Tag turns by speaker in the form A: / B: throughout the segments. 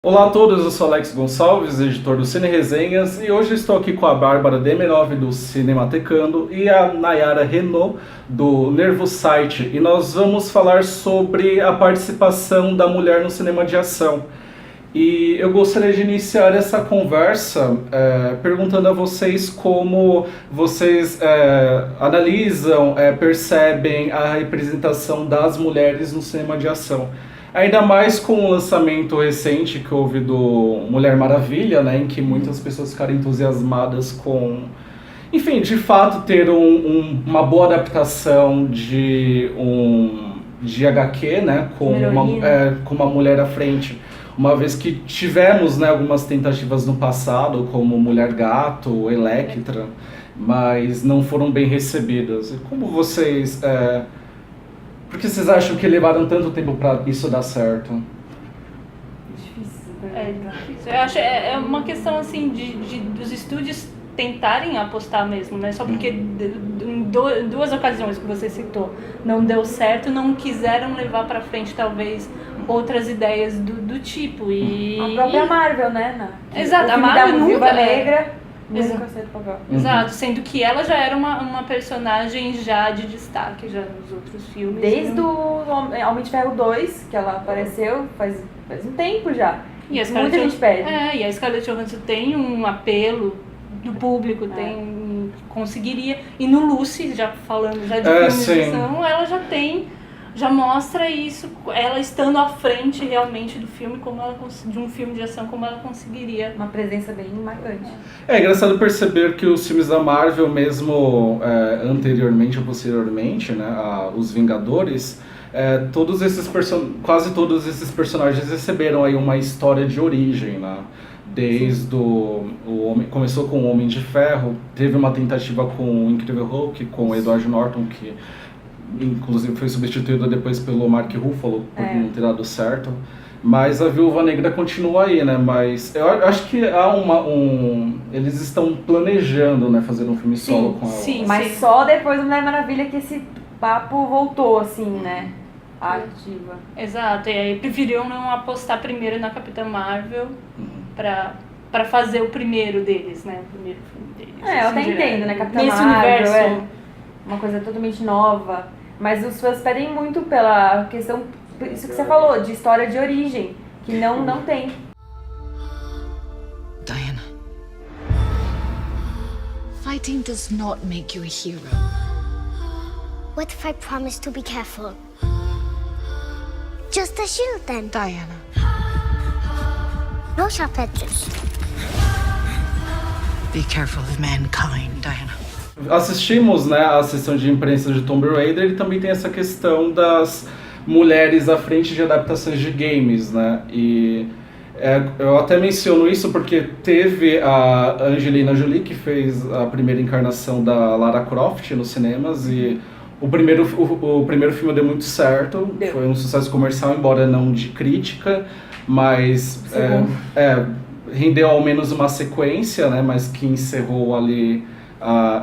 A: Olá a todos, eu sou Alex Gonçalves, editor do Cine Resenhas, e hoje estou aqui com a Bárbara Demenov do Cinematecando e a Nayara Renault do Nervo Site, e nós vamos falar sobre a participação da mulher no cinema de ação. E eu gostaria de iniciar essa conversa perguntando a vocês como vocês analisam, percebem a representação das mulheres no cinema de ação. Ainda mais com o lançamento recente que houve do Mulher Maravilha, né, em que muitas pessoas ficaram entusiasmadas com, enfim, de fato ter uma boa adaptação de HQ, né, com uma mulher à frente. Uma vez que tivemos, né, algumas tentativas no passado, como Mulher Gato, Electra, mas não foram bem recebidas. E como vocês... por que vocês acham que levaram tanto tempo para isso dar certo?
B: Difícil.
C: Eu acho é uma questão assim dos estúdios tentarem apostar mesmo, né? Só porque em duas ocasiões que você citou não deu certo, não quiseram levar para frente talvez outras ideias do tipo. E
B: a própria Marvel, né?
C: Exato, a Marvel
B: nunca Negra.
C: Exato, sendo que ela já era uma personagem já de destaque já nos outros filmes.
B: Desde o Homem de Ferro 2, que ela apareceu faz um tempo já.
C: E
B: muita gente pede.
C: E a Scarlett Johansson tem um apelo do público, conseguiria. E no Lucy, já falando já de filmes de ação, ela já mostra isso, ela estando à frente realmente do filme, de um filme de ação, como ela conseguiria.
B: Uma presença bem marcante.
A: É engraçado perceber que os filmes da Marvel, mesmo anteriormente ou posteriormente, né, os Vingadores, quase todos esses personagens receberam aí uma história de origem, né? Desde começou com o Homem de Ferro, teve uma tentativa com o Incrível Hulk, com o Edward Norton, que inclusive foi substituído depois pelo Mark Ruffalo, por não ter dado certo. Mas a Viúva Negra continua aí, né? Mas eu acho que há eles estão planejando, né, fazer um filme solo com ela.
B: Sim, mas só depois do Mulher Maravilha que esse papo voltou, assim, né? Ativa.
C: Exato, e aí preferiram não apostar primeiro na Capitã Marvel pra fazer o primeiro deles, né? O primeiro filme deles.
B: Eu até entendo, né? Capitã
C: Nesse
B: Marvel
C: universo.
B: Uma coisa totalmente nova. Mas os fãs pedem muito pela questão, isso que você falou, de história de origem, que não tem.
D: Diana, fighting does not make you a hero.
E: What if I promise to be careful? Just a shield then.
D: Diana.
E: No sharp edges.
D: Be careful of mankind, Diana.
A: Assistimos, né, a sessão de imprensa de Tomb Raider e também tem essa questão das mulheres à frente de adaptações de games, né? E eu até menciono isso porque teve a Angelina Jolie, que fez a primeira encarnação da Lara Croft nos cinemas, e o primeiro filme deu muito certo, foi um sucesso comercial, embora não de crítica, mas rendeu ao menos uma sequência, né, mas que encerrou ali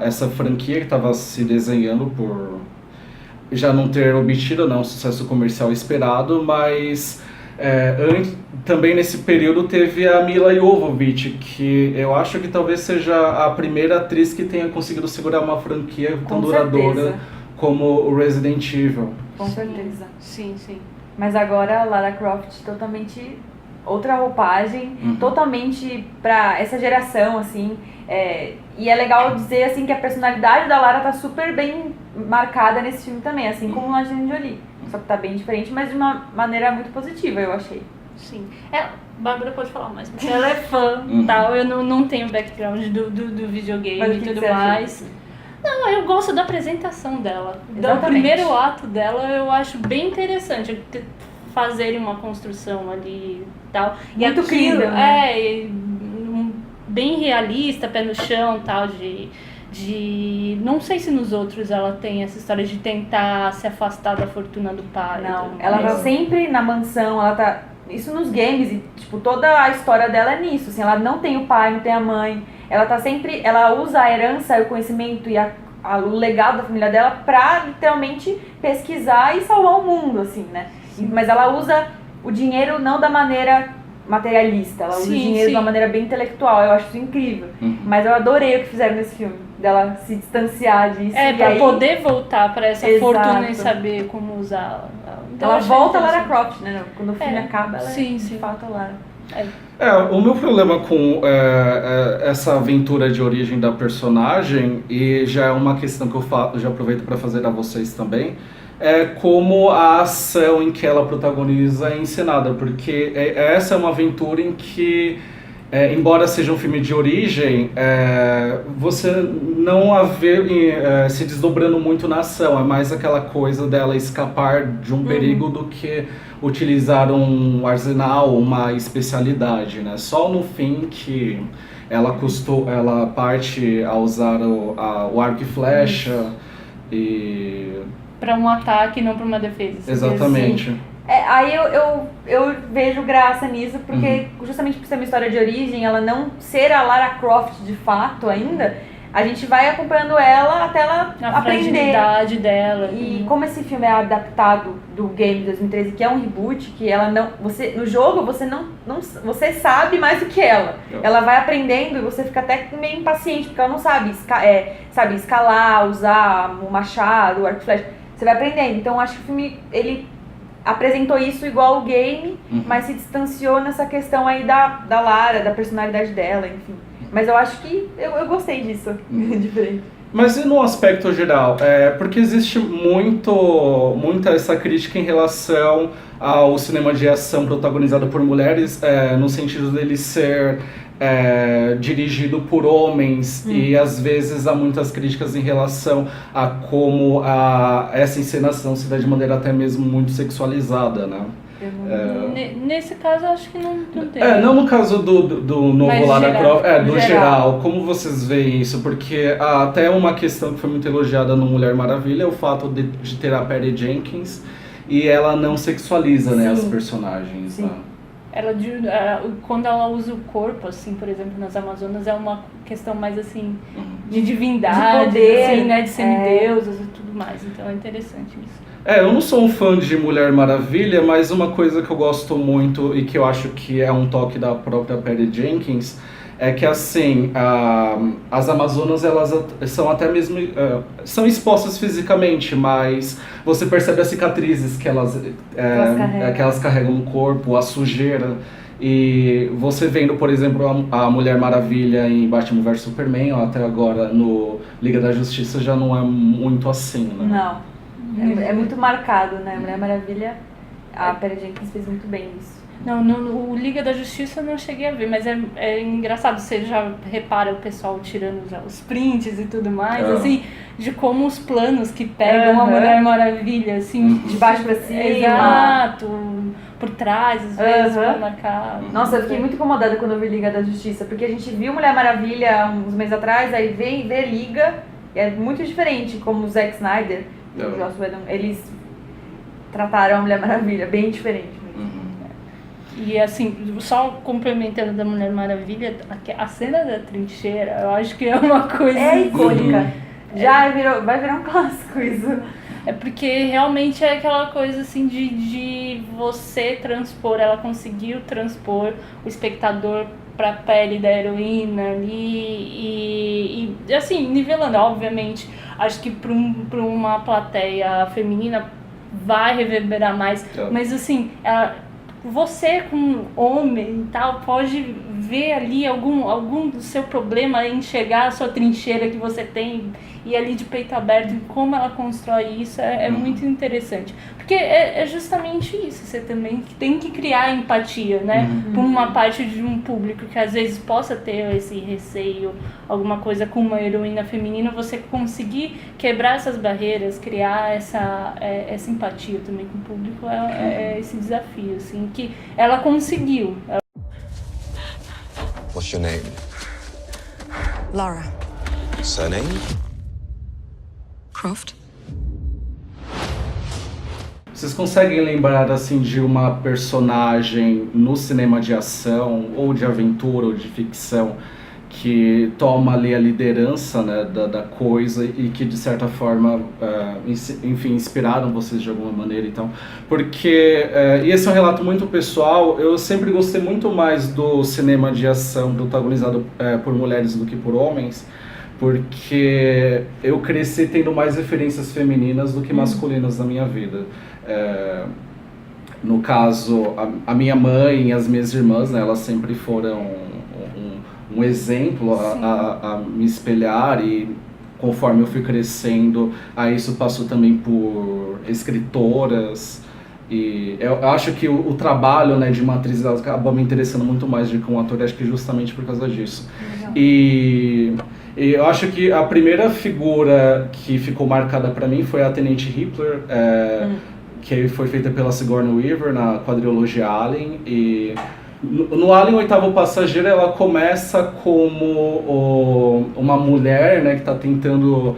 A: essa franquia que estava se desenhando por já não ter obtido, né, um sucesso comercial esperado, mas também nesse período teve a Mila Jovovich, que eu acho que talvez seja a primeira atriz que tenha conseguido segurar uma franquia tão duradoura como o Resident Evil.
B: Com certeza.
C: Sim.
B: Mas agora a Lara Croft totalmente outra roupagem, totalmente pra essa geração, assim. E é legal dizer, assim, que a personalidade da Lara tá super bem marcada nesse filme também, assim como a Angelina Jolie. Só que tá bem diferente, mas de uma maneira muito positiva, eu achei.
C: Sim. Bárbara pode falar mais, porque ela é fã e tal, eu não tenho background do videogame e tudo mais. Não, eu gosto da apresentação dela.
B: Exatamente.
C: Do primeiro ato dela eu acho bem interessante fazerem uma construção ali e tal.
B: Muito incrível, né?
C: Bem realista, pé no chão, tal, não sei se nos outros ela tem essa história de tentar se afastar da fortuna do pai.
B: Não, ela tá sempre na mansão, ela tá... Isso nos games, e tipo, toda a história dela é nisso, assim, ela não tem o pai, não tem a mãe, ela tá sempre, ela usa a herança, o conhecimento e o legado da família dela pra literalmente pesquisar e salvar o mundo, assim, né? Mas ela usa o dinheiro não da maneira materialista, ela usa o
C: Sim,
B: dinheiro de uma
C: sim.
B: maneira bem intelectual, eu acho isso incrível. Mas eu adorei o que fizeram nesse filme, dela se distanciar disso.
C: É,
B: e
C: pra
B: aí,
C: poder voltar pra essa
B: Exato.
C: fortuna e saber como usá-la. Então,
B: ela
C: eu achei
B: volta a Lara
C: interessante.
B: Croft, né? Quando o filme
C: É,
B: acaba, ela
C: sim,
B: é de
C: sim.
B: fato a Lara.
A: O meu problema com essa aventura de origem da personagem, e já é uma questão que eu já aproveito para fazer a vocês também, é como a ação em que ela protagoniza é encenada, porque essa é uma aventura em que, embora seja um filme de origem, você não a vê se desdobrando muito na ação, é mais aquela coisa dela escapar de um perigo do que utilizar um arsenal, uma especialidade, né? Só no fim que ela parte a usar o arco e flecha e...
C: Pra um ataque e não pra uma defesa.
A: Exatamente.
B: Aí eu vejo graça nisso, porque justamente por ser uma história de origem, ela não ser a Lara Croft de fato ainda, a gente vai acompanhando ela até ela
C: A
B: aprender.
C: fragilidade dela.
B: E como esse filme é adaptado do game de 2013, que é um reboot, que ela não... no jogo você não você sabe mais do que ela. Ela vai aprendendo e você fica até meio impaciente, porque ela não sabe, sabe escalar, usar o machado, o arco e flecha. Você vai aprendendo. Então acho que o filme, ele apresentou isso igual o game, mas se distanciou nessa questão aí da Lara, da personalidade dela, enfim. Mas eu acho que eu gostei disso, diferente.
A: Mas e no aspecto geral? Porque existe muita essa crítica em relação ao cinema de ação protagonizado por mulheres, no sentido dele ser dirigido por homens, e às vezes há muitas críticas em relação a como essa encenação se dá de maneira até mesmo muito sexualizada, né?
C: Nesse caso, eu acho que não tem.
A: Não no caso do novo
C: Mas
A: Lara
C: geral,
A: Croft, do
B: geral.
A: geral. Como vocês veem isso? Porque até uma questão que foi muito elogiada no Mulher Maravilha é o fato de ter a Patty Jenkins e ela não sexualiza, né, as personagens.
B: Sim.
A: Né?
C: Quando ela usa o corpo, assim, por exemplo, nas Amazonas, é uma questão mais, assim, de divindade,
B: De poder,
C: assim, né, de semideusas e tudo mais. Então é interessante isso.
A: Eu não sou um fã de Mulher Maravilha, mas uma coisa que eu gosto muito e que eu acho que é um toque da própria Patty Jenkins é que, assim, as Amazonas, elas são até mesmo... são expostas fisicamente, mas você percebe as cicatrizes que elas carregam no corpo, a sujeira. E você vendo, por exemplo, a Mulher Maravilha em Batman vs Superman, ou até agora no Liga da Justiça, já não é muito assim, né?
B: Não. É muito marcado, né? Mulher Maravilha, a Patty Jenkins fez muito bem isso.
C: Não, o Liga da Justiça eu não cheguei a ver, mas é engraçado, você já repara o pessoal tirando já os prints e tudo mais, assim, de como os planos que pegam a Mulher Maravilha, assim,
B: de baixo pra cima.
C: Exato, por trás, às vezes, pra marcar.
B: Nossa, eu fiquei muito incomodada quando eu vi Liga da Justiça, porque a gente viu Mulher Maravilha uns meses atrás, aí vê Liga, e é muito diferente, como o Zack Snyder e o Joss Whedon, eles trataram a Mulher Maravilha, bem diferente mesmo.
C: E assim, só complementando da Mulher Maravilha, a cena da trincheira, eu acho que é uma coisa...
B: É icônica. Vai virar um clássico isso.
C: É porque realmente é aquela coisa assim de você transpor, ela conseguiu transpor o espectador pra pele da heroína ali e assim, nivelando, obviamente, acho que pra uma plateia feminina vai reverberar mais, mas assim, você como homem e tal, pode ver ali algum do seu problema, enxergar a sua trincheira que você tem e ali de peito aberto, e como ela constrói isso é muito interessante. Porque é justamente isso, você também tem que criar empatia, né? Com uma parte de um público que às vezes possa ter esse receio, alguma coisa com uma heroína feminina, você conseguir quebrar essas barreiras, criar essa empatia também com o público, é esse desafio, assim, que ela conseguiu.
F: What's your name?
D: Laura
F: Surname?
D: Croft.
A: Vocês conseguem lembrar, assim, de uma personagem no cinema de ação, ou de aventura, ou de ficção, que toma ali a liderança, né, da coisa e que de certa forma, enfim, inspiraram vocês de alguma maneira, então, porque, e esse é um relato muito pessoal, eu sempre gostei muito mais do cinema de ação protagonizado por mulheres do que por homens, porque eu cresci tendo mais referências femininas do que masculinas na minha vida. No caso, a minha mãe e as minhas irmãs, né, elas sempre foram um exemplo a me espelhar, e conforme eu fui crescendo, aí isso passou também por escritoras, e eu acho que o trabalho, né, de uma atriz acabou me interessando muito mais do que um ator, acho que justamente por causa disso. E eu acho que a primeira figura que ficou marcada para mim foi a Tenente Hitler, que foi feita pela Sigourney Weaver na quadrilogia Alien, e no Alien, o Oitavo Passageiro, ela começa como uma mulher, né, que está tentando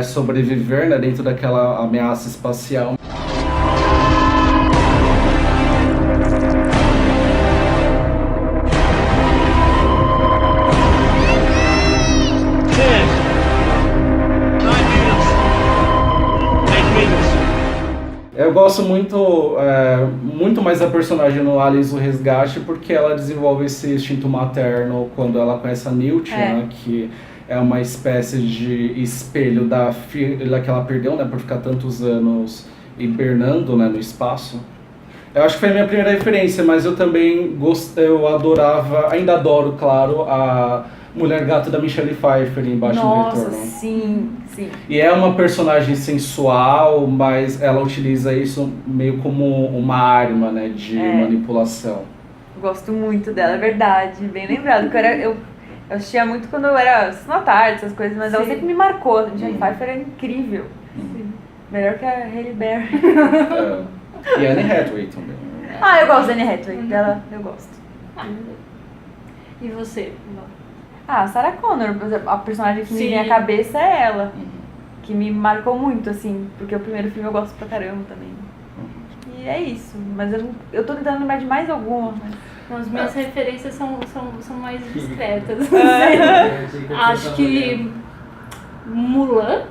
A: sobreviver, né, dentro daquela ameaça espacial. Eu gosto muito mais da personagem no Aliens o Resgate, porque ela desenvolve esse instinto materno quando ela conhece a Newt, né, que é uma espécie de espelho da filha que ela perdeu, né, por ficar tantos anos hibernando, né, no espaço. Eu acho que foi a minha primeira referência, mas eu também eu adorava, ainda adoro, claro, a Mulher Gato da Michelle Pfeiffer em Baixo no Retorno.
B: Nossa, sim.
A: E é uma personagem sensual, mas ela utiliza isso meio como uma arma, né, de manipulação.
B: Gosto muito dela, é verdade, bem lembrado. Que eu assistia muito quando eu era na tarde, essas coisas, mas ela sempre me marcou. A Michelle Pfeiffer é incrível. Melhor que a Halle Berry.
A: E a Anne Hathaway também.
B: Eu gosto da Anne Hathaway, dela eu gosto.
C: E você?
B: Sarah Connor, a personagem que me vem à cabeça é ela. Que me marcou muito, assim, porque o primeiro filme eu gosto pra caramba também. E é isso, mas eu tô tentando lembrar de mais alguma.
C: Mas... As minhas referências são mais discretas. Acho que Mulan.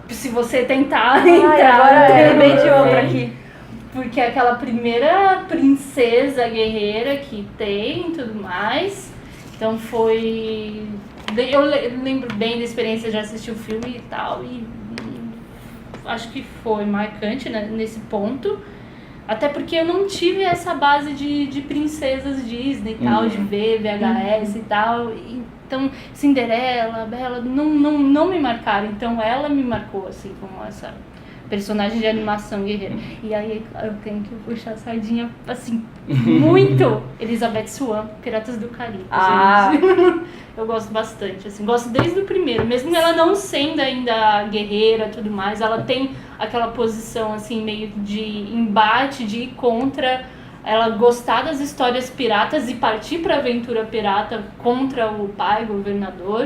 C: Se você tentar entrar...
B: Agora eu lembrei de outra aqui.
C: Porque é aquela primeira princesa guerreira que tem e tudo mais. Então foi... Eu lembro bem da experiência de assistir o filme e tal, e acho que foi marcante, né, nesse ponto. Até porque eu não tive essa base de princesas Disney e tal, de ver VHS e tal. Então, Cinderela, Bela, não me marcaram. Então ela me marcou, assim, como essa personagem de animação guerreira. E aí eu tenho que puxar a sardinha, assim, muito Elizabeth Swann, Piratas do Caribe, gente. Eu gosto bastante, assim, gosto desde o primeiro, mesmo ela não sendo ainda guerreira e tudo mais, ela tem aquela posição, assim, meio de embate, de ir contra, ela gostar das histórias piratas e partir pra aventura pirata contra o pai, governador.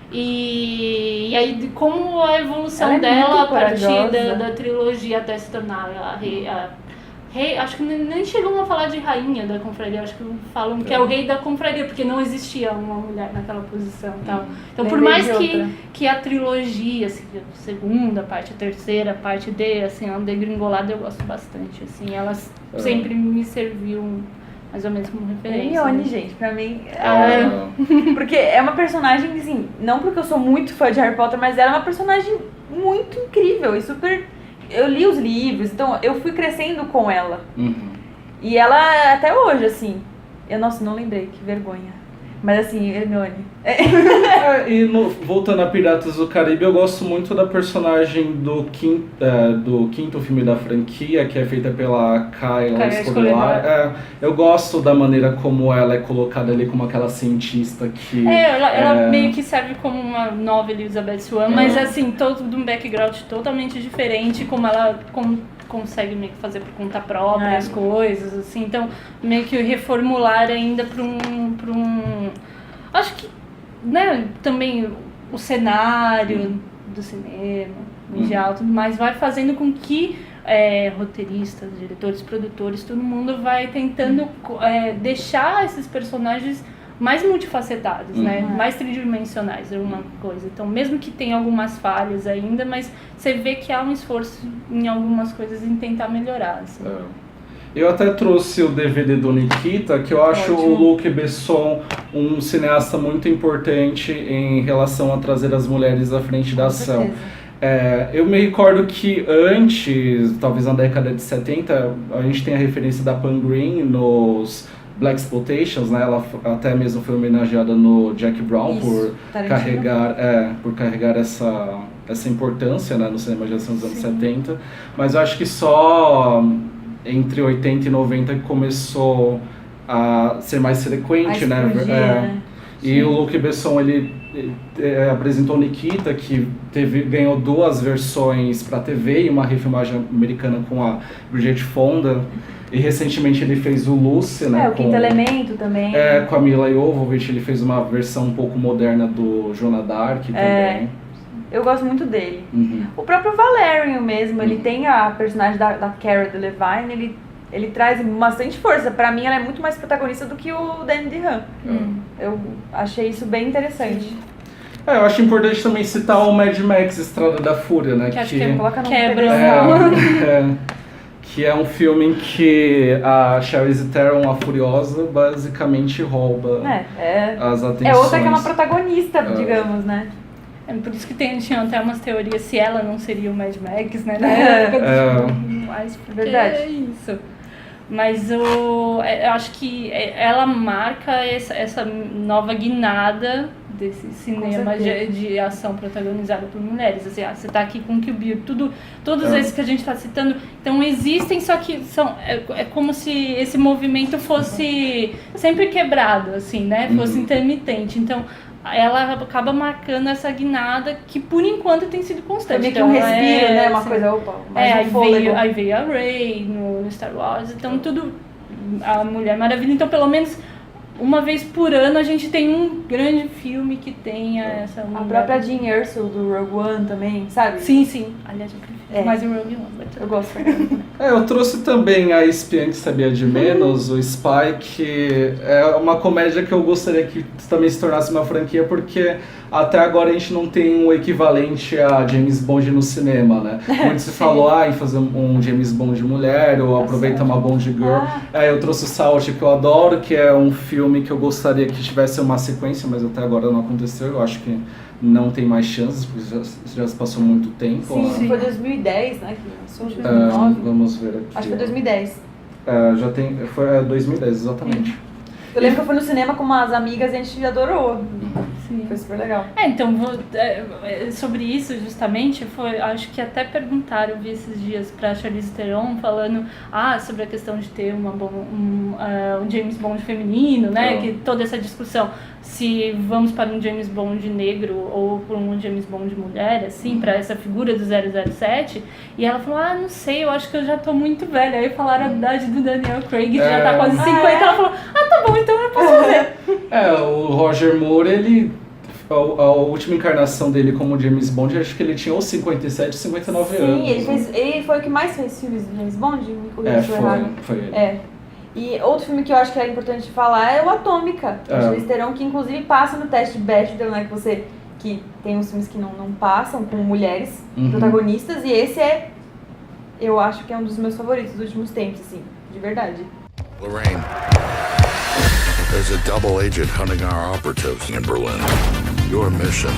C: E aí, como a evolução dela a partir da trilogia até se tornar a rei, acho que nem chegam a falar de rainha da confraria, acho que falam que é o rei da confraria, porque não existia uma mulher naquela posição e tal. Então, por mais que a trilogia, assim, a segunda parte, a terceira parte assim, a degringolada, eu gosto bastante, assim, elas sempre me serviu mais ou menos como referência.
B: Hermione, gente, pra mim, porque é uma personagem, assim, não porque eu sou muito fã de Harry Potter, mas ela é uma personagem muito incrível e super... Eu li os livros, então eu fui crescendo com ela. E ela, até hoje, assim... Nossa, não lembrei, que vergonha. Mas assim, Hermione.
A: Voltando a Piratas do Caribe, eu gosto muito da personagem do quinto filme da franquia, que é feita pela Kayla Escolar. Eu gosto da maneira como ela é colocada ali como aquela cientista que...
C: Ela meio que serve como uma nova Elizabeth Swann, mas assim, todo de um background totalmente diferente, como ela... consegue meio que fazer por conta própria as coisas, assim, então meio que reformular ainda para um... Acho que, né, também o cenário do cinema, mundial, tudo mais, vai fazendo com que roteiristas, diretores, produtores, todo mundo vai tentando deixar esses personagens mais multifacetados, né? Mais tridimensionais, é uma coisa. Então, mesmo que tenha algumas falhas ainda, mas você vê que há um esforço em algumas coisas em tentar melhorar, assim.
A: Eu até trouxe o DVD do Nikita, que eu acho o Luc Besson um cineasta muito importante em relação a trazer as mulheres à frente da ação. Eu me recordo que antes, talvez na década de 70, a gente tem a referência da Pam Grier nos Blaxploitations, né? Ela até mesmo foi homenageada no Jack Brown por carregar essa importância, né, no cinema de ação dos anos 70, mas eu acho que só entre 80 e 90 que começou a ser mais frequente, né? E o Luc Besson, ele apresentou Nikita, que ganhou 2 versões para TV e uma refilmagem americana com a Bridget Fonda. E recentemente ele fez o Lucy, né?
B: O Quinto Elemento também.
A: Com a Mila Jovovich, ele fez uma versão um pouco moderna do Joana Dark também.
B: Eu gosto muito dele. O próprio Valerian mesmo, ele tem a personagem da Cara Delevingne, ele traz bastante força. Pra mim, ela é muito mais protagonista do que o Danny DeHaan. Eu achei isso bem interessante.
A: Eu acho importante também citar o Mad Max Estrada da Fúria, né? Que é um filme em que a Charlize Theron, a Furiosa, basicamente rouba as atenções.
B: É outra que é uma protagonista, digamos, né?
C: Por isso que tinha até umas teorias se ela não seria o Mad Max, né? Na época mas
B: verdade.
C: É isso. Mas eu acho que ela marca essa nova guinada desse cinema de ação protagonizado por mulheres. Assim, você tá aqui com Kill Bill, todos esses que a gente está citando, então existem, só que é como se esse movimento fosse sempre quebrado, assim, né? Fosse intermitente. Então, ela acaba marcando essa guinada que, por enquanto, tem sido constante.
B: Também que um respiro, né? Uma
C: assim,
B: coisa,
C: aí veio a Rey no Star Wars, então tudo, a Mulher Maravilha. Então, pelo menos, uma vez por ano, a gente tem um grande filme que tenha essa mulher.
B: A própria Jean Erso, do Rogue One também, sabe?
C: Sim. Aliás, eu prefiro mais o Rogue One.
B: Eu gosto também.
A: Eu trouxe também a Espiã que Sabia de Menos, o Spy, que é uma comédia que eu gostaria que também se tornasse uma franquia, porque até agora a gente não tem um equivalente a James Bond no cinema, né? Muito se falou em fazer um James Bond mulher, ou aproveita uma Bond Girl. Eu trouxe o Salt, que eu adoro, que é um filme que eu gostaria que tivesse uma sequência, mas até agora não aconteceu. Eu acho que não tem mais chances, porque já se passou muito tempo.
B: Sim, foi 2010, né? Que lançou, 2009.
A: Vamos ver aqui.
B: Acho que foi 2010.
A: Foi 2010, exatamente.
B: Eu lembro que eu fui no cinema com umas amigas e a gente adorou.
C: Sim.
B: Foi super legal.
C: Então, sobre isso, justamente, acho que até perguntaram, eu vi esses dias pra Charlize Theron falando sobre a questão de ter um James Bond feminino, né? Que toda essa discussão, se vamos para um James Bond negro ou por um James Bond mulher, assim, pra essa figura do 007. E ela falou, não sei, eu acho que eu já tô muito velha. Aí falaram a idade do Daniel Craig, que já tá quase 50. Ela falou, tá bom, então eu posso fazer.
A: O Roger Moore, a última encarnação dele como James Bond, acho que ele tinha ou 57 ou 59 anos.
B: Sim, ele foi o que mais fez filmes de James Bond, me corrija se eu errado.
A: Foi ele.
B: E outro filme que eu acho que é importante falar é o Atômica, de Charlize Theron, que inclusive passa no teste de Bechdel, né, que tem uns filmes que não passam com mulheres protagonistas, e esse eu acho que é um dos meus favoritos dos últimos tempos, assim, de verdade.
F: Lorraine, there's a double agent hunting our operatives in Berlin. Your mission,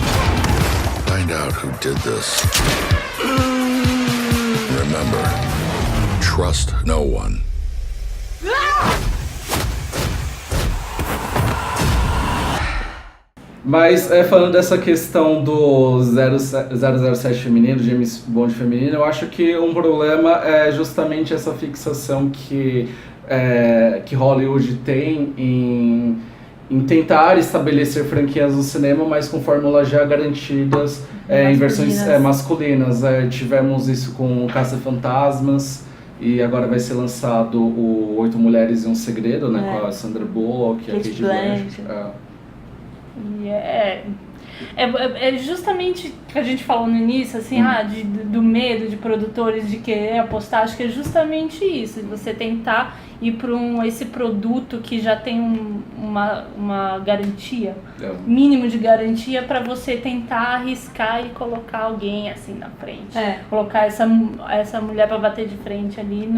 F: find out who did this. Remember, trust no one.
A: Mas falando dessa questão do 007 feminino, James Bond feminino, eu acho que um problema é justamente essa fixação que Hollywood tem em tentar estabelecer franquias no cinema, mas com fórmulas já garantidas em versões masculinas. Tivemos isso com Caça-Fantasmas, e agora vai ser lançado o 8 Mulheres e um Segredo, né, com a Sandra Bullock e a Kate Blanchett.
C: E é justamente o que a gente falou no início, assim, do medo de produtores de querer apostar, acho que é justamente isso, você tentar ir para esse produto que já tem uma garantia, mínimo de garantia, para você tentar arriscar e colocar alguém assim na frente, colocar essa mulher para bater de frente ali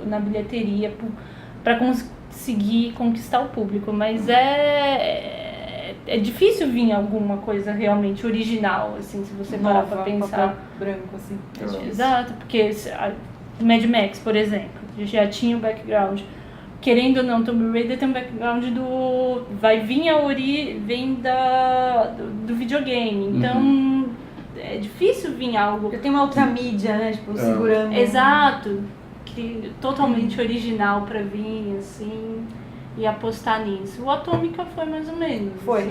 C: na bilheteria, para conseguir conquistar o público, mas é difícil vir alguma coisa realmente original, assim, se você parar pra pensar.
B: Branco, assim.
C: Exato, porque Mad Max, por exemplo, já tinha o background. Querendo ou não, Tomb Raider tem um background vai vir vem do videogame. Então, é difícil vir algo...
B: Porque tem uma outra mídia, né, tipo, segurando...
C: Exato, totalmente original pra vir, assim... E apostar nisso. O Atômica foi mais ou menos.
B: Foi.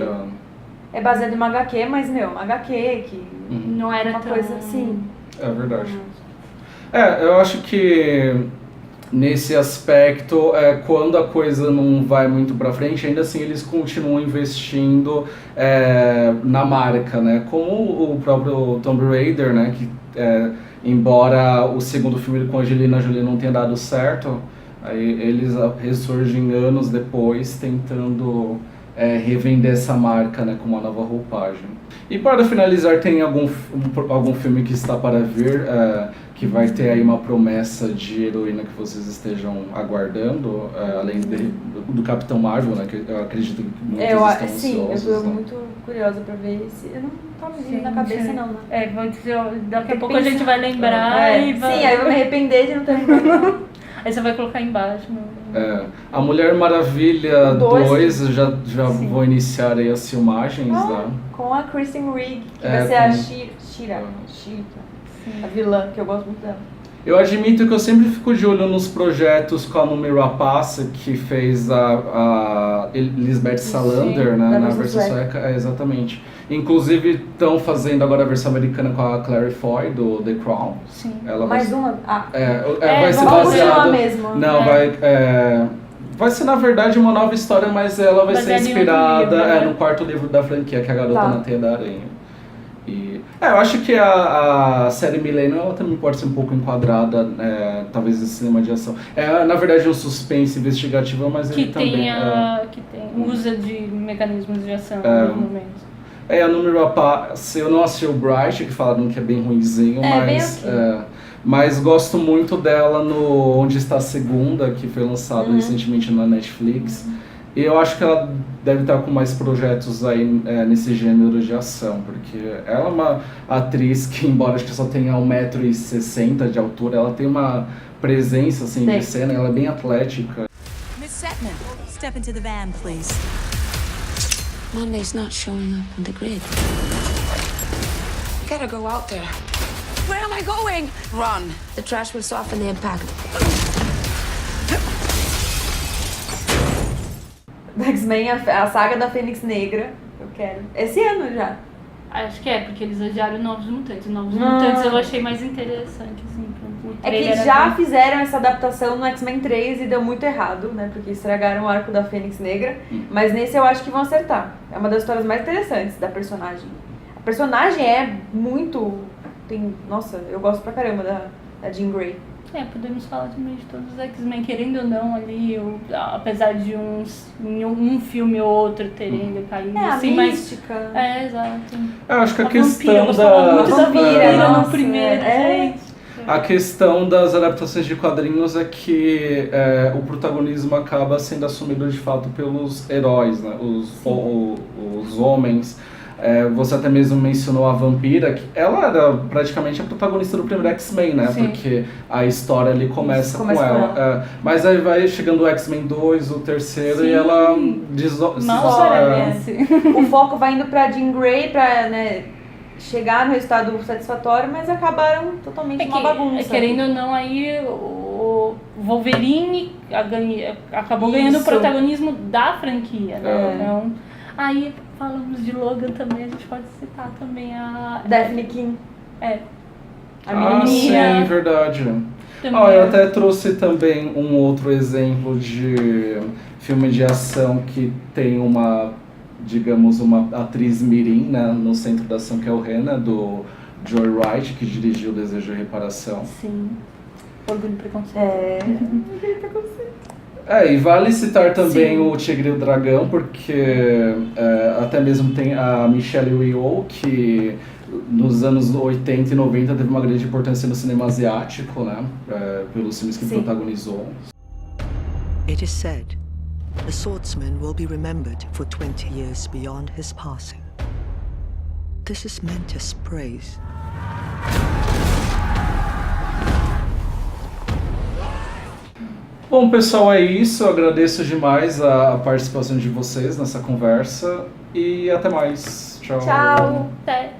B: É baseado em uma HQ, mas, uma HQ que
C: não era
B: uma coisa assim.
A: É verdade. Eu acho que nesse aspecto, quando a coisa não vai muito pra frente, ainda assim eles continuam investindo na marca, né? Como o próprio Tomb Raider, né? Que, embora o segundo filme com a Angelina Jolie não tenha dado certo... Aí eles ressurgem anos depois tentando revender essa marca, né, com uma nova roupagem. E para finalizar, tem algum filme que está para vir, que vai ter aí uma promessa de heroína que vocês estejam aguardando, além do Capitão Marvel, né, que eu acredito que muitos estão ansiosos.
B: Sim, eu estou muito curiosa para ver esse... Eu não estava me vindo na cabeça não, né?
C: Daqui a pouco a gente vai lembrar e vai...
B: Sim, aí eu vou me arrepender de não ter lembrado.
C: Aí você vai colocar embaixo.
A: A Mulher Maravilha 2, já vou iniciar aí as filmagens.
B: Com a Kristen Wiig, que vai ser a Shira, a vilã, que eu gosto muito dela.
A: Eu admito que eu sempre fico de olho nos projetos com a Noomi Rapace, que fez a Lisbeth Salander, né, na versão sueca. Exatamente. Inclusive estão fazendo agora a versão americana com a Claire Foy, do The Crown.
B: Sim.
A: Vai ser
B: baseada...
A: baseada...
B: mesmo.
A: Não, vai ser na verdade uma nova história, mas ela vai ser inspirada no quarto livro da franquia, que é a Garota na Teia da Aranha. Eu acho que a série Millennium ela também pode ser um pouco enquadrada, talvez em cinema de ação. Na verdade um suspense investigativo, mas ele também...
C: usa de mecanismos de ação em alguns momentos.
A: A Noomi Rapace, eu não assisti o Bright, que falaram que é bem ruinzinho, mas gosto muito dela no Onde Está a Segunda, que foi lançado recentemente na Netflix. E eu acho que ela deve estar com mais projetos aí nesse gênero de ação, porque ela é uma atriz que, embora acho que só tenha 1,60 m de altura, ela tem uma presença assim, de cena, ela é bem atlética.
D: Miss Setman, step into the van, please. Monday's not showing up on the grid. Gotta go out there. Where am I going? Run. The trash will soften the impact.
B: X-Men, a saga da Fênix Negra, eu quero. Esse ano já.
C: Acho que porque eles adiaram Novos Mutantes. Novos Mutantes eu achei mais interessante, assim.
B: Que já fizeram essa adaptação no X-Men 3 e deu muito errado, né? Porque estragaram o arco da Fênix Negra. Mas nesse eu acho que vão acertar. É uma das histórias mais interessantes da personagem. A personagem é muito... Nossa, eu gosto pra caramba da Jean Grey.
C: Podemos falar também de todos os X-Men, querendo ou não, ali, apesar de um filme ou outro terem decaído.
B: A
C: assim,
B: mística.
C: Exato.
A: Eu acho que a questão
C: muito da vampira
B: no
C: primeiro, gente.
A: A questão das adaptações de quadrinhos é que o protagonismo acaba sendo assumido de fato pelos heróis, né? Os homens. Você até mesmo mencionou a Vampira, que ela era praticamente a protagonista do primeiro X-Men, né?
B: Sim.
A: Porque a história ali começa com ela. Mas aí vai chegando o X-Men 2, o terceiro,
C: Sim.
A: e ela
B: O foco vai indo pra Jean Grey, pra chegar no resultado satisfatório, mas acabaram totalmente uma bagunça.
C: Querendo ou não, aí o Wolverine acabou ganhando o protagonismo da franquia, né? Então, aí falamos de Logan também, a gente pode citar também a...
B: Daphne King.
C: A menininha.
A: Sim, verdade. Eu até trouxe também um outro exemplo de filme de ação que tem uma digamos, uma atriz mirim, né, no centro da ação, que é o Rena, do Joy Wright, que dirigiu O Desejo e Reparação.
C: Sim. Orgulho e Preconceito.
A: E vale citar também
C: Sim.
A: o Tigre e o Dragão, porque até mesmo tem a Michelle Yeoh, que nos anos 80 e 90 teve uma grande importância no cinema asiático, né, pelos filmes que protagonizou.
G: It is said, the swordsman will be remembered for 20 years beyond his passing. This is meant as praise.
A: Bom, pessoal, é isso. Eu agradeço demais a participação de vocês nessa conversa e até mais. Tchau.
B: Tchau!
C: Até.